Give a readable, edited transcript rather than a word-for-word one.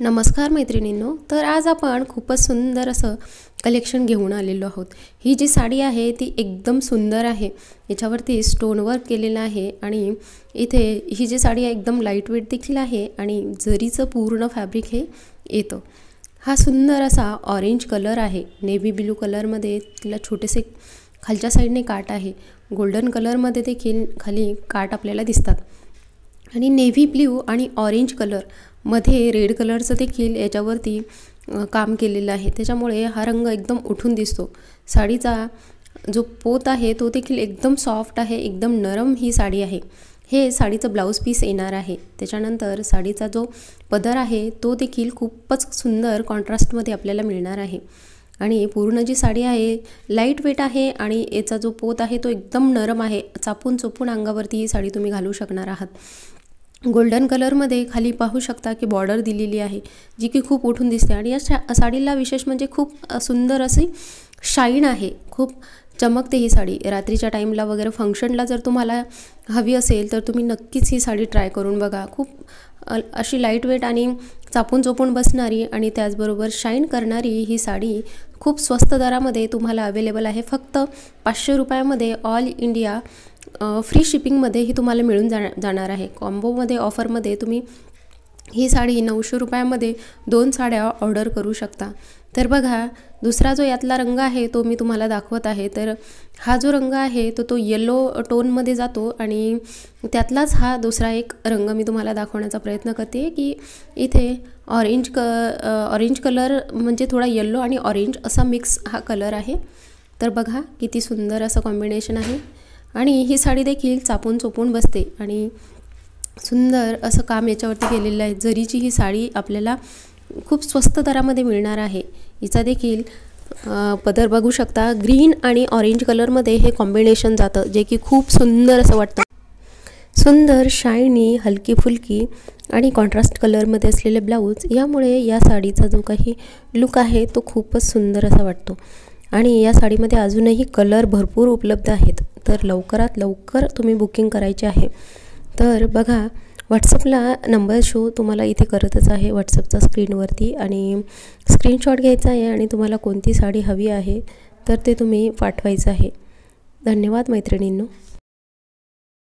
नमस्कार मैत्रिणींनो, तर आज आपण खूपच सुंदर असं कलेक्शन घेऊन आलेलो आहोत। ही जी साडी आहे ती एकदम सुंदर आहे। याच्यावरती स्टोन वर्क केलेलं आहे आणि इथे ही जी साडी आहे एकदम लाईट वेट देखील आहे आणि जरीचं पूर्ण फॅब्रिक हे येतं। हा सुंदर असा ऑरेंज कलर आहे, नेव्ही ब्लू कलरमध्ये तिला छोटेसे खालच्या साईडने काट आहे, गोल्डन कलरमध्ये देखील खाली काट आपल्याला दिसतात आणि नेव्ही ब्लू आणि ऑरेंज कलर मध्ये रेड कलरचं देखील याच्यावरती काम केलेलं आहे, त्याच्यामुळे हा रंग एकदम उठून दिसतो। साडीचा जो पोत आहे तो देखील एकदम सॉफ्ट आहे, एकदम नरम ही साडी आहे। हे साडीचं ब्लाउज पीस येणार आहे। त्याच्यानंतर साडीचा जो पदर आहे तो देखील खूपच सुंदर कॉन्ट्रास्टमध्ये आपल्याला मिळणार आहे आणि पूर्ण जी साडी आहे लाईट वेट आहे आणि याचा जो पोत आहे तो एकदम नरम आहे। चापून चोपून अंगावरती ही साडी तुम्ही घालू शकणार आहात। गोल्डन कलरमध्ये खाली पाहू शकता की बॉर्डर दिलेली आहे, जी की खूप उठून दिसते आणि या साडीला विशेष म्हणजे खूप सुंदर अशी शाईन आहे, खूप चमकते ही साडी। रात्रीच्या टाईमला वगैरे फंक्शनला जर तुम्हाला हवी असेल तर तुम्ही नक्कीच ही साडी ट्राय करून बघा। खूप अशी लाईट वेट आणि चापून चोपून बसणारी आणि त्याचबरोबर शाईन करणारी ही साडी खूप स्वस्त दरामध्ये तुम्हाला अवेलेबल आहे। फक्त 500 रुपयामध्ये ऑल इंडिया फ्री शिपिंगमध्ये ही तुम्हाला मिळून जाणार आहे। कॉम्बोमध्ये ऑफरमध्ये तुम्ही ही साडी 900 रुपयामध्ये 2 साड्या ऑर्डर करू शकता। तर बघा, दुसरा जो यातला रंग आहे तो मी तुम्हाला दाखवत आहे। तर हा जो रंग आहे तो येलो टोनमध्ये जातो आणि त्यातलाच हा दुसरा एक रंग मी तुम्हाला दाखवण्याचा प्रयत्न करते की इथे ऑरेंज कलर म्हणजे थोडा येलो आणि ऑरेंज असा मिक्स हा कलर आहे। तर बघा किती सुंदर असं कॉम्बिनेशन आहे आणि ही साडी देखील चापून चोपून बसते आणि सुंदर असं काम याच्यावरती केलेलं आहे। जरीची ही साडी आपल्याला खूप स्वस्त दरामध्ये मिळणार आहे। हिचा देखील पदर बघू शकता, ग्रीन आणि ऑरेंज कलरमध्ये हे कॉम्बिनेशन जातं, जे की खूप सुंदर असं वाटतं। सुंदर शायनी हलकी फुलकी आणि कॉन्ट्रास्ट कलरमध्ये असलेले ब्लाऊज, यामुळे या साडीचा जो काही लुक आहे तो खूपच सुंदर असा वाटतो आणि या साडीमध्ये अजूनही कलर भरपूर उपलब्ध आहेत। तर लवकरात लवकर तुम्ही बुकिंग करायची आहे। तर बघा, व्हॉट्सअपला नंबर शो तुम्हाला इथे करतच आहे व्हॉट्सअपचा स्क्रीनवरती आणि स्क्रीनशॉट घ्यायचा आहे आणि तुम्हाला कोणती साडी हवी आहे तर ते तुम्ही पाठवायचं आहे। धन्यवाद मैत्रिणींनो।